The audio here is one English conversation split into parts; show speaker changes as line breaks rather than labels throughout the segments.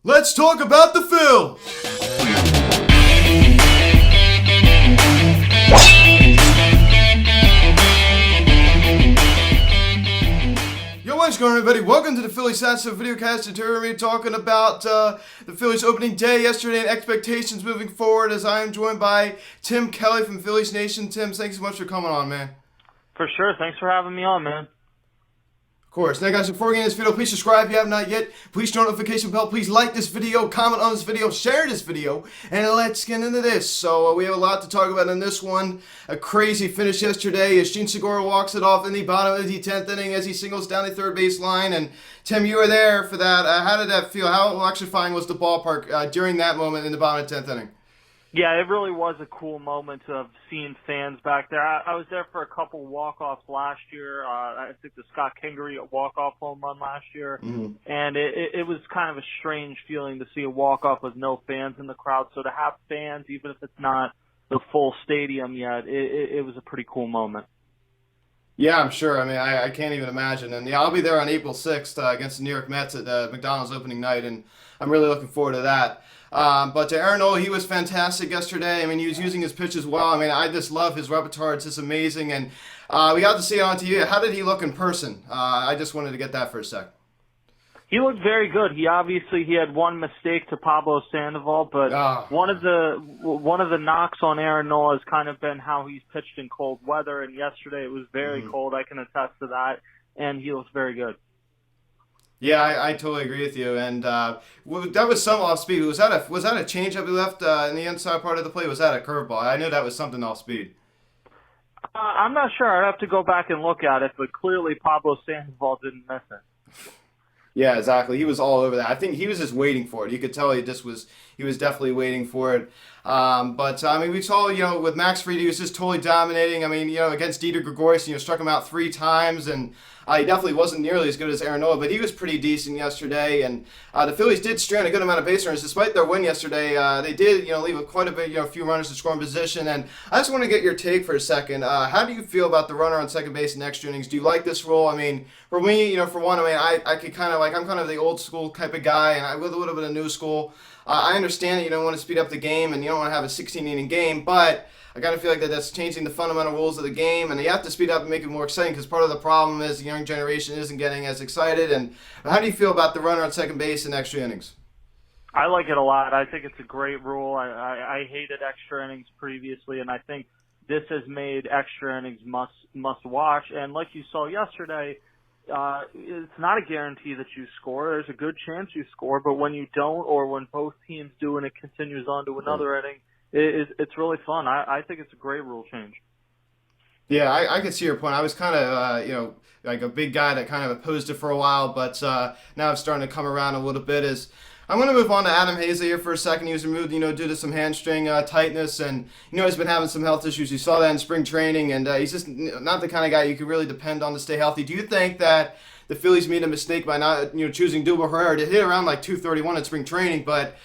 Let's talk about the Phils! Yo, what's going on, everybody? Welcome to the Phillies Stats Videocast. Today we're going to be talking about the Phillies opening day yesterday and expectations moving forward, as I am joined by Tim Kelly from Phillies Nation. Tim, thanks so much for coming on, man.
For sure. Thanks for having me on, man.
Of course. Now, guys, before we get into this video, please subscribe if you have not yet. Please turn on the notification bell. Please like this video, comment on this video, share this video, and let's get into this. So we have a lot to talk about in this one. A crazy finish yesterday as Jean Segura walks it off in the bottom of the 10th inning as he singles down the third base line. And Tim, you were there for that. How did that feel? How electrifying was the ballpark during that moment in the bottom of the 10th inning?
Yeah, it really was a cool moment of seeing fans back there. I was there for a couple walk-offs last year. I think the Scott Kingery walk-off home run last year. And it was kind of a strange feeling to see a walk-off with no fans in the crowd. So to have fans, even if it's not the full stadium yet, it was a pretty cool moment.
Yeah, I'm sure. I mean, I can't even imagine. And yeah, I'll be there on April 6th against the New York Mets at McDonald's opening night, and I'm really looking forward to that. But to Aaron Nola, he was fantastic yesterday. I mean, he was using his pitch as well. I mean, I just love his repertoire. It's just amazing. And we got to see it on TV. How did he look in person? I just wanted to get that for a sec.
He looked very good. He had one mistake to Pablo Sandoval, but one of the knocks on Aaron Nola has kind of been how he's pitched in cold weather. And yesterday it was very cold. I can attest to that, and he looks very good.
Yeah, I totally agree with you. And that was some off speed. Was that a changeup he left in the inside part of the plate? Was that a curveball? I knew that was something off speed.
I'm not sure. I'd have to go back and look at it, but clearly Pablo Sandoval didn't miss it.
Yeah, exactly. He was all over that. I think he was just waiting for it. You could tell he was definitely waiting for it. But I mean, we saw, with Max Fried, he was just totally dominating. I mean, against Dieter Gregorius, struck him out 3 times, and he definitely wasn't nearly as good as Aaron Nola, but he was pretty decent yesterday. And the Phillies did strand a good amount of base runners. Despite their win yesterday, they did, leave quite a bit, a few runners to score in position. And I just want to get your take for a second. How do you feel about the runner on second base in extra innings? Do you like this rule? I mean, for me, for one, I mean, I could kind of I'm kind of the old school type of guy, and I with a little bit of new school. I understand that you don't want to speed up the game and you don't want to have a 16-inning game, but I kind of feel like that's changing the fundamental rules of the game, and you have to speed up and make it more exciting because part of the problem is the young generation isn't getting as excited. And how do you feel about the runner on second base in extra innings?
I like it a lot. I think it's a great rule. I hated extra innings previously, and I think this has made extra innings must watch. And like you saw yesterday, it's not a guarantee that you score. There's a good chance you score, but when you don't, or when both teams do and it continues on to another inning, it's really fun. I think it's a great rule change.
Yeah, I can see your point. I was kind of, like a big guy that kind of opposed it for a while, but now I'm starting to come around a little bit. I'm going to move on to Adam Hazley here for a second. He was removed, due to some hamstring tightness, and, he's been having some health issues. You saw that in spring training, and he's just not the kind of guy you can really depend on to stay healthy. Do you think that the Phillies made a mistake by not, choosing Duber Herrera to hit around like 231 in spring training, but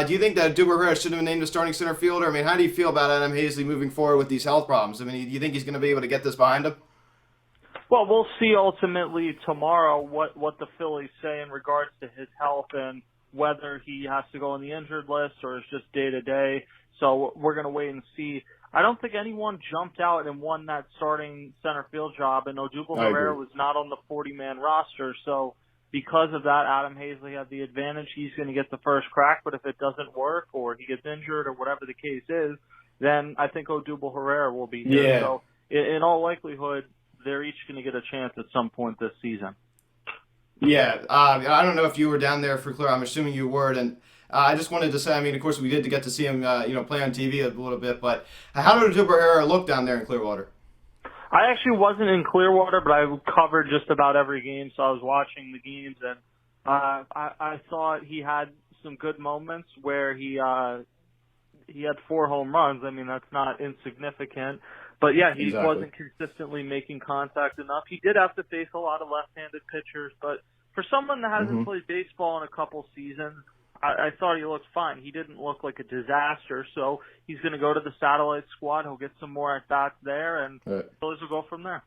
do you think that Duber Herrera should have been named the starting center fielder? I mean, how do you feel about Adam Hazley moving forward with these health problems? I mean, do you think he's going to be able to get this behind him?
Well, we'll see ultimately tomorrow what the Phillies say in regards to his health and whether he has to go on the injured list or it's just day-to-day. So we're going to wait and see. I don't think anyone jumped out and won that starting center field job, and Odubel Herrera was not on the 40-man roster. So because of that, Adam Hazley had the advantage. He's going to get the first crack, but if it doesn't work or he gets injured or whatever the case is, then I think Odubel Herrera will be here.
Yeah.
So in all likelihood, they're each going to get a chance at some point this season.
Yeah, I don't know if you were down there for Clear. I'm assuming you were, and I just wanted to say, I mean, of course, we did get to see him, play on TV a little bit, but how did Duber Herrera look down there in Clearwater?
I actually wasn't in Clearwater, but I covered just about every game, so I was watching the games, and I thought he had some good moments where he had 4 home runs. I mean, that's not insignificant. But, yeah, he wasn't consistently making contact enough. He did have to face a lot of left-handed pitchers, but for someone that hasn't played baseball in a couple seasons, I thought he looked fine. He didn't look like a disaster, so he's going to go to the satellite squad. He'll get some more at-bats there, and Phillies will go from there.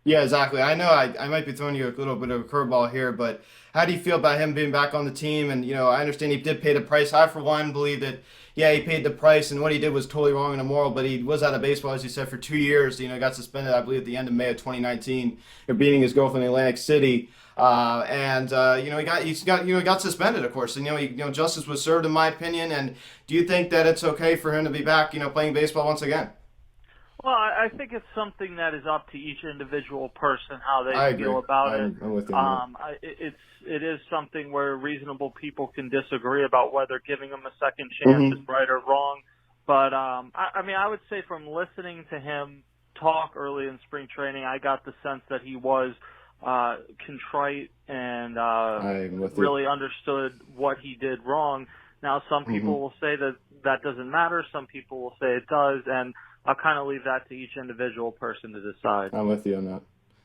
Yeah, exactly. I know I might be throwing you a little bit of a curveball here, but how do you feel about him being back on the team? And, I understand he did pay the price. I, for one, believe that, yeah, he paid the price, and what he did was totally wrong and immoral, but he was out of baseball, as you said, for 2 years. Got suspended, I believe, at the end of May of 2019 for beating his girlfriend in Atlantic City. He got suspended, of course. And, justice was served, in my opinion. And do you think that it's okay for him to be back, playing baseball once again?
Well, I think it's something that is up to each individual person how they
I agree.
feel about it.
I'm with you on that.
It is something where reasonable people can disagree about whether giving them a second chance is
Mm-hmm.
right or wrong. But I mean, I would say from listening to him talk early in spring training, I got the sense that he was contrite and
I'm with you.
really understood what he did wrong. Now, some
Mm-hmm.
people will say that that doesn't matter. Some people will say it does, and I'll kind of leave that to each individual person to decide.
I'm with you on that.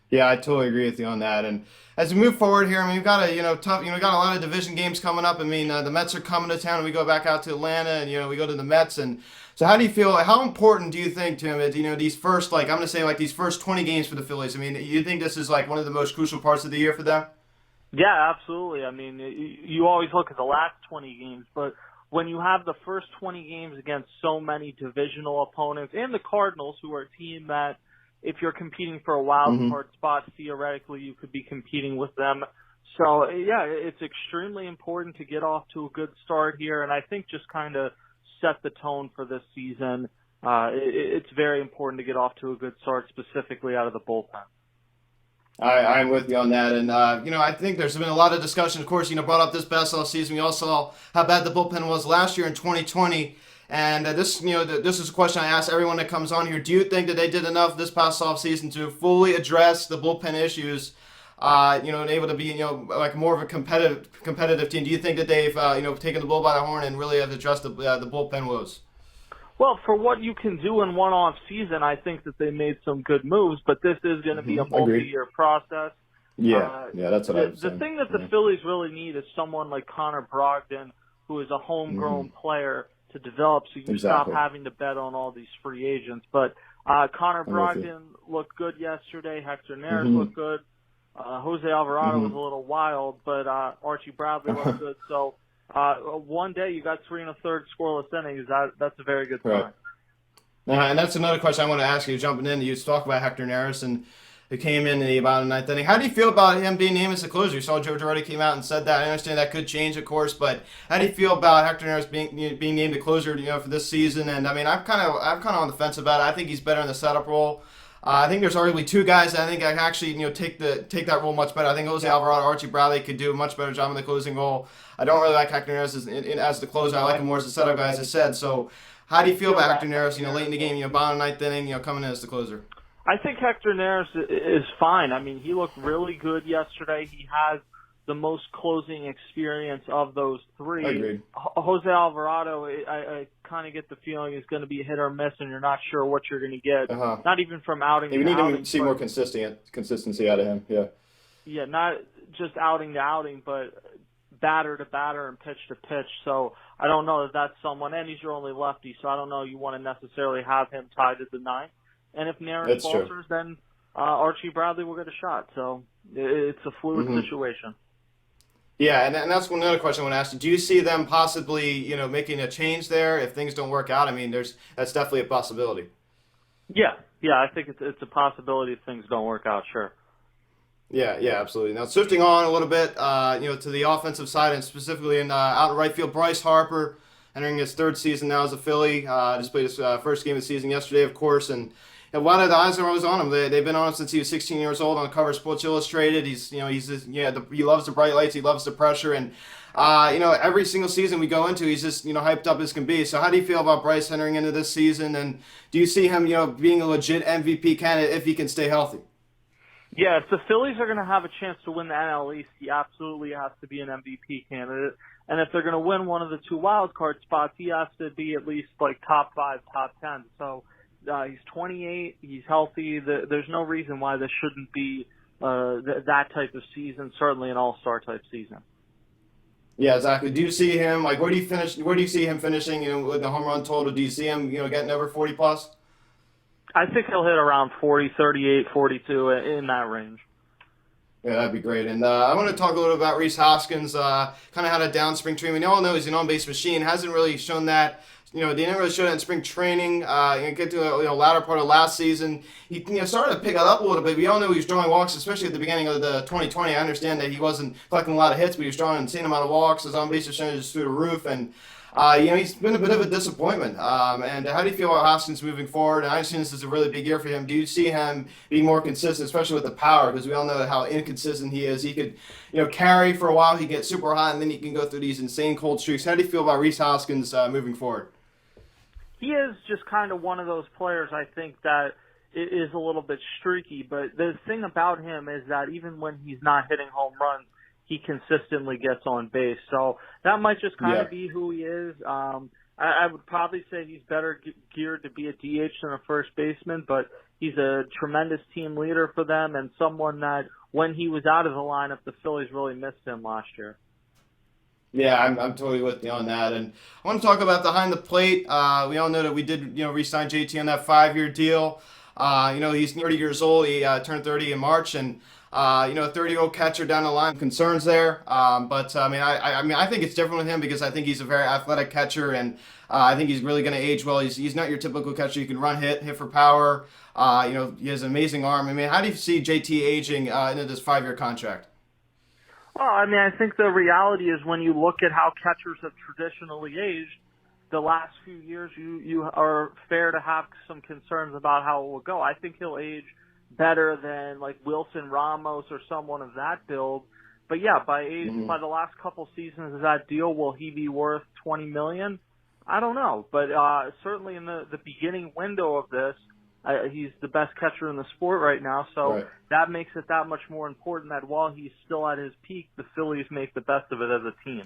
Yeah, I totally agree with you on that. And as we move forward here, I mean, we've got a tough, we got a lot of division games coming up. I mean, the Mets are coming to town, and we go back out to Atlanta, and we go to the Mets. And so, how do you feel? How important do you think, Tim, is these first, like, I'm gonna say, like, these first 20 games for the Phillies? I mean, you think this is like one of the most crucial parts of the year for them?
Yeah, absolutely. I mean, you always look at the last 20 games, but when you have the first 20 games against so many divisional opponents and the Cardinals, who are a team that if you're competing for a wild
Mm-hmm.
card spot, theoretically you could be competing with them. So, yeah, it's extremely important to get off to a good start here, and I think just kind of set the tone for this season. It's very important to get off to a good start, specifically out of the bullpen.
I'm with you on that, and I think there's been a lot of discussion. Of course, brought up this past off season. We all saw how bad the bullpen was last year in 2020, and this is a question I ask everyone that comes on here. Do you think that they did enough this past off season to fully address the bullpen issues? And able to be like more of a competitive team. Do you think that they've taken the bull by the horn and really have addressed the bullpen woes?
Well, for what you can do in one off season, I think that they made some good moves, but this is going to be a
Agreed.
multi-year process.
Yeah, that's what I was
The
saying.
thing that the Phillies really need is someone like Connor Brogdon, who is a homegrown player to develop, so you stop
Exactly.
having to bet on all these free agents. But Connor
I'm with you.
Brogdon looked good yesterday. Hector Neris
Mm-hmm.
looked good. Jose Alvarado was
Mm-hmm.
a little wild, but Archie Bradley looked good. So one day you got 3 1/3 scoreless innings. That's a very good sign.
Right. And that's another question I want to ask you, jumping in. You talk about Hector Neris, and who came in the about the ninth inning. How do you feel about him being named as the closer? You saw Joe Girardi came out and said that. I understand that could change, of course, but how do you feel about Hector Neris being named the closer, for this season? And I mean, I'm kind of on the fence about it. I think he's better in the setup role. I think there's arguably two guys that I think I actually take that role much better. I think Jose Alvarado, Archie Bradley could do a much better job in the closing role. I don't really like Hector Neris as the closer. I like him more as the setup guy, as I said. So, how do you feel about Hector Neris? Late in the game, bottom ninth inning, coming in as the closer.
I think Hector Neris is fine. I mean, he looked really good yesterday. He has the most closing experience of those three.
Agreed.
Jose Alvarado, I kind of get the feeling is going to be a hit or miss, and you're not sure what you're going to get.
Uh-huh.
Not even from outing
Yeah, we
to
need
outing.
to see more consistency out of him. Yeah.
Yeah, not just outing to outing, but batter to batter and pitch to pitch. So I don't know if that's someone, and he's your only lefty, so I don't know you want to necessarily have him tied to the ninth. And if Neris
That's true.
falters, then Archie Bradley will get a shot. So it's a fluid situation.
Yeah, and that's another question I want to ask you. Do you see them possibly, making a change there if things don't work out? I mean, that's definitely a possibility.
Yeah, I think it's a possibility if things don't work out. Sure.
Yeah, absolutely. Now, shifting on a little bit, to the offensive side and specifically out in right field, Bryce Harper entering his third season now as a Philly. Just played his first game of the season yesterday, of course, and a lot of the eyes are always on him. They've been on him since he was 16 years old on the cover of Sports Illustrated. He loves the bright lights, he loves the pressure, and every single season we go into, he's just hyped up as can be. So how do you feel about Bryce entering into this season, and do you see him being a legit MVP candidate if he can stay healthy?
Yeah, if the Phillies are going to have a chance to win the NL East, he absolutely has to be an MVP candidate. And if they're going to win one of the two wild card spots, he has to be at least like top 5, top 10. So he's 28, he's healthy. There's no reason why this shouldn't be that type of season, certainly an all-star type season.
Yeah, exactly. Do you see him, like, where do you see him finishing, with the home run total? Do you see him, getting over 40 plus?
I think he'll hit around 40, 38, 42 in that range.
Yeah, that'd be great. And I want to talk a little about Reese Hoskins. Kind of had a down spring training. We all know he's an on-base machine. Hasn't really shown that. They didn't really show that in spring training. Get to the latter part of last season, he started to pick it up a little bit. We all know he was drawing walks, especially at the beginning of the 2020. I understand that he wasn't collecting a lot of hits, but he was drawing an insane amount of walks. His on-base percentage is through the roof, and he's been a bit of a disappointment. And how do you feel about Hoskins moving forward? And I understand this is a really big year for him. Do you see him being more consistent, especially with the power? Because we all know how inconsistent he is. He could, carry for a while. He gets super hot, and then he can go through these insane cold streaks. How do you feel about Reese Hoskins moving forward?
He is just kind of one of those players, I think, that is a little bit streaky. But the thing about him is that even when he's not hitting home runs, he consistently gets on base. So that might just kind of be who he is. I would probably say he's better geared to be a DH than a first baseman, but he's a tremendous team leader for them and someone that when he was out of the lineup, the Phillies really missed him last year.
Yeah, I'm totally with you on that. And I want to talk about behind the plate. We all know that we did, re-sign JT on that 5-year deal. He's 30 years old. He turned 30 in March, and a 30-year-old catcher down the line. Concerns there, but I think it's different with him because I think he's a very athletic catcher, and I think he's really going to age well. He's not your typical catcher. You can run, hit for power. He has an amazing arm. How do you see JT aging into this 5-year contract?
Well, I think the reality is when you look at how catchers have traditionally aged, the last few years you are fair to have some concerns about how it will go. I think he'll age better than like Wilson Ramos or someone of that build. But yeah, by the last couple seasons of that deal, will he be worth $20 million? I don't know. But certainly in the beginning window of this, he's the best catcher in the sport right now, so that makes it that much more important that while he's still at his peak, the Phillies make the best of it as a team.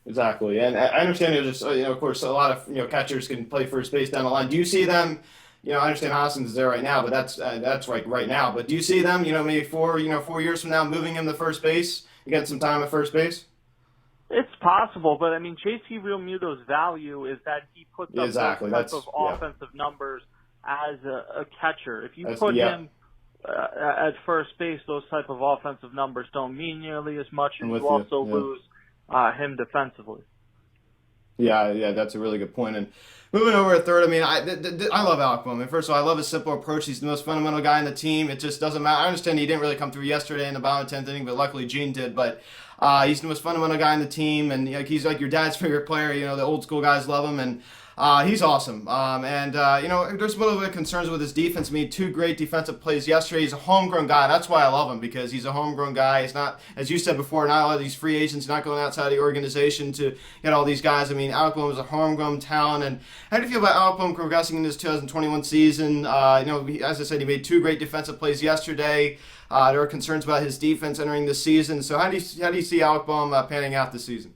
Exactly, and I understand there's of course, a lot of catchers can play first base down the line. Do you see them? I understand Hoskins is there right now, but that's like right now. But do you see them? Maybe 4 years from now, moving him to first base, you get some time at first base.
It's possible, but JT Realmuto's value is that he puts up those type of offensive numbers as a catcher. If you put him at first base, those type of offensive numbers don't mean nearly as much, and you also lose him defensively.
Yeah, that's a really good point. And moving over to third, I love Alec Bowman. First of all, I love his simple approach. He's the most fundamental guy in the team. It just doesn't matter. I understand he didn't really come through yesterday in the bottom 10th inning, but luckily Gene did. But he's the most fundamental guy in the team, and he's like your dad's favorite player. The old school guys love him, and he's awesome. There's a little bit of concerns with his defense. 2 great defensive plays yesterday. He's a homegrown guy. That's why I love him, because he's a homegrown guy. He's not, as you said before, not a lot of these free agents, not going outside the organization to get all these guys. Alec Bowman was a homegrown talent. And how do you feel about Alec Bowman progressing in this 2021 season? As I said, he made 2 great defensive plays yesterday. There are concerns about his defense entering the season. So how do you see Alec Bowman panning out this season?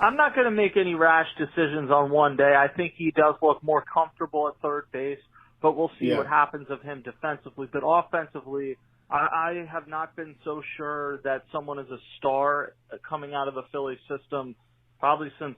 I'm not going to make any rash decisions on one day. I think he does look more comfortable at third base, but we'll see what happens of him defensively. But offensively, I have not been so sure that someone is a star coming out of the Phillies system probably since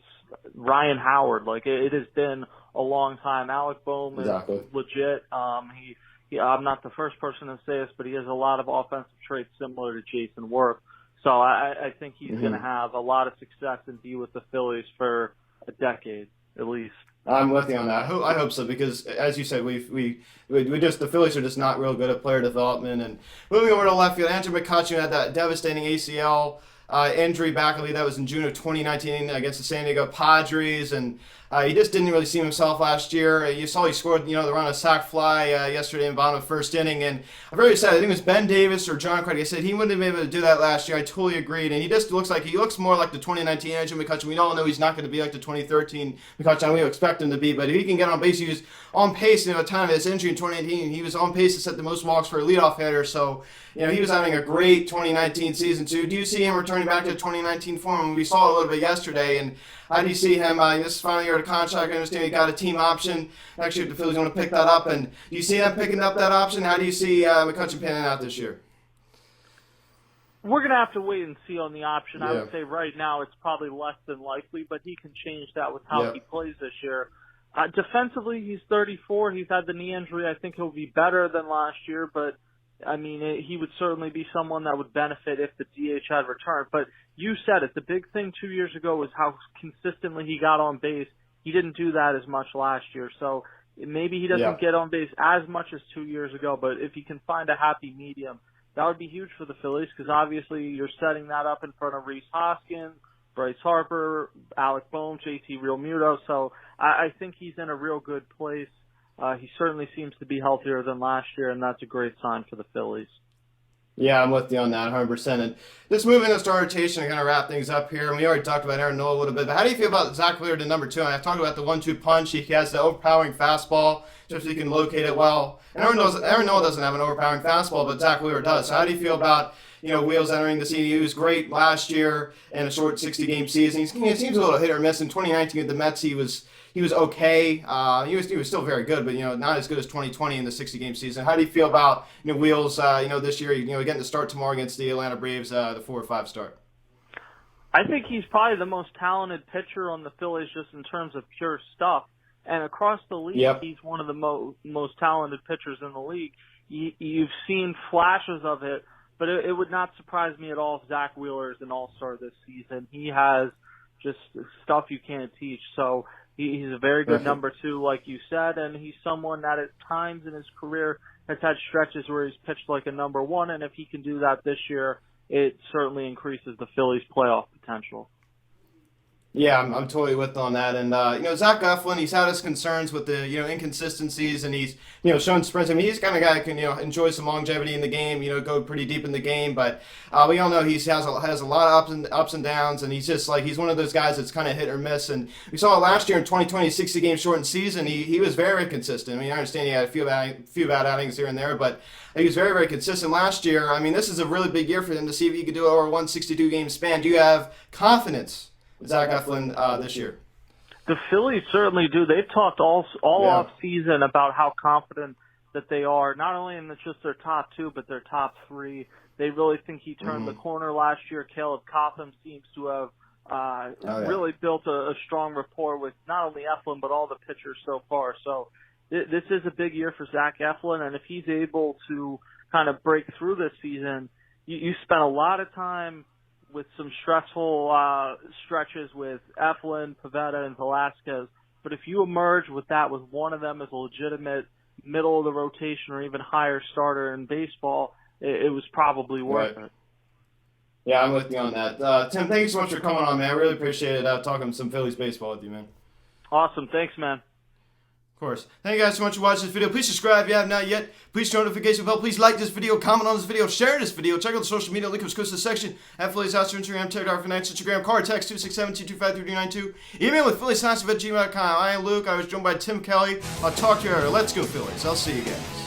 Ryan Howard. It has been a long time. Alec Bowman is legit. I'm not the first person to say this, but he has a lot of offensive traits similar to Jason Worth. So I think he's going to have a lot of success and be with the Phillies for a decade at least.
I'm with you on that. I hope so, because as you said, we just, the Phillies are just not real good at player development. And moving over to left field, Andrew Mccutcheon had that devastating ACL injury back, I believe that was in June of 2019 against the San Diego Padres, and he just didn't really see himself last year. You saw he scored, the run a sac fly yesterday in the bottom of the first inning, and I'm very sad. I think it was Ben Davis or John Craig. I said he wouldn't have been able to do that last year. I totally agreed, and he looks more like the 2019 Andrew Mccutcheon. We all know he's not going to be like the 2013 Mccutcheon we expect him to be, but if he can get on base, he was on pace at the time of his injury in 2018. He was on pace to set the most walks for a leadoff hitter, so he was having a great 2019 season too. Do you see him returning back to 2019 form? We saw a little bit yesterday, and how do you see him? This is final year of the contract. I understand he got a team option. Actually, if the Phillies want to pick that up, and do you see them picking up that option? How do you see Mccutcheon panning out this year?
We're going to have to wait and see on the option. I would say right now it's probably less than likely, but he can change that with how he plays this year. Defensively, he's 34. He's had the knee injury. I think he'll be better than last year, but I mean, he would certainly be someone that would benefit if the DH had returned. But you said it. The big thing 2 years ago was how consistently he got on base. He didn't do that as much last year. So maybe he doesn't get on base as much as 2 years ago, but if he can find a happy medium, that would be huge for the Phillies because obviously you're setting that up in front of Reese Hoskins, Bryce Harper, Alec Bohm, JT Realmuto. So I think he's in a real good place. He certainly seems to be healthier than last year, and that's a great sign for the Phillies.
Yeah, I'm with you on that 100%. And just moving into our rotation and kind of wrap things up here. And we already talked about Aaron Nola a little bit, but how do you feel about Zach Wheeler to number 2? And I've talked about the 1-2 punch. He has the overpowering fastball, just so he can locate it well. And Aaron Nola doesn't have an overpowering fastball, but Zach Wheeler does. So how do you feel about Wheels entering the season? He was great last year in a short 60-game season. He seems a little hit or miss. In 2019 at the Mets, he was okay. He was still very good, but not as good as 2020 in the 60-game season. How do you feel about Wheels? This year, getting to start tomorrow against the Atlanta Braves, the 4-5 start.
I think he's probably the most talented pitcher on the Phillies, just in terms of pure stuff. And across the league, he's one of the most talented pitchers in the league. You've seen flashes of it, but it would not surprise me at all if Zach Wheeler is an all-star this season. He has just stuff you can't teach. So he's a very good number 2, like you said, and he's someone that at times in his career has had stretches where he's pitched like a number 1, and if he can do that this year, it certainly increases the Phillies' playoff potential.
Yeah, I'm totally with on that. And, Zach Gofflin, he's had his concerns with the, inconsistencies, and he's, shown sprints. I mean, he's the kind of guy that can, enjoy some longevity in the game, go pretty deep in the game. But we all know he has a lot of ups and downs, and he's just he's one of those guys that's kind of hit or miss. And we saw it last year in 2020, 60-game shortened season. He was very consistent. I mean, I understand he had a few bad outings here and there, but he was very, very consistent last year. I mean, this is a really big year for him to see if he could do it over a 162-game span. Do you have confidence Zach Gofflin this year?
The Phillies certainly do. They've talked all off season about how confident that they are, not only in just their top 2, but their top 3. They really think he turned the corner last year. Caleb Cotham seems to have really built a strong rapport with not only Eflin, but all the pitchers so far. So this is a big year for Zach Eflin, and if he's able to kind of break through this season, you spent a lot of time with some stressful stretches with Eflin, Pivetta, and Velasquez. But if you emerge with one of them as a legitimate middle of the rotation or even higher starter in baseball, it was probably worth it.
Yeah, I'm with you on that. Tim, thank you so much for coming on, man. I really appreciate it talking some Phillies baseball with you, man.
Awesome. Thanks, man.
Of course. Thank you guys so much for watching this video. Please subscribe if you have not yet. Please turn notification bell. Please like this video, comment on this video, share this video. Check out the social media link in the description section at Phillies House, Instagram, TikTok, Finance, Instagram, card text 267-225-3292. Email with phillieshouse@gmail.com. I am Luke. I was joined by Tim Kelly. I'll talk to you later. Let's go, Phillies. I'll see you guys.